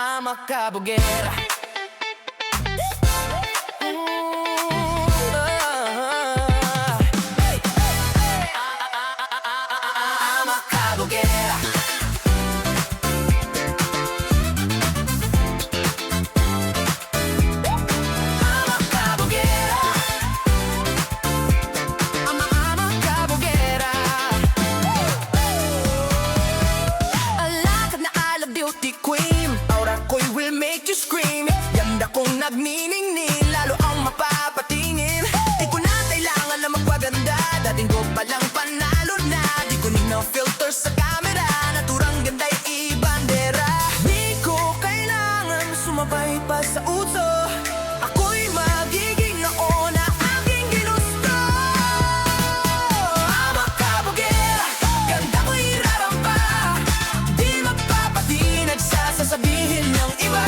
ama kabugera. Ama kabugera. Nagniningning, lalo ang mapapatingin. Di ko na kailangan na magpaganda, dating ko palang panalo na. Di ko na filter sa camera, naturang ganda'y ibandera. Di ko kailangan sumabay pa sa uso, ako'y magiging noon na aking ginusto. Ama kabugera, ganda ko'y rarampa, di mapapatinag sa sasabihin ng iba.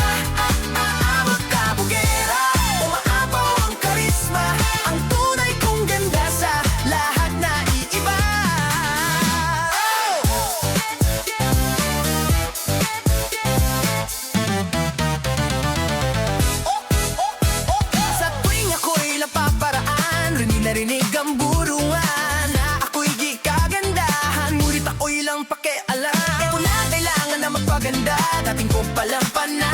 Narinig ang burungan na ako'y di kagandahan, ngunit ako'y lang pakialam. Di ko na kailangan na magpaganda, dating ko palang panalo.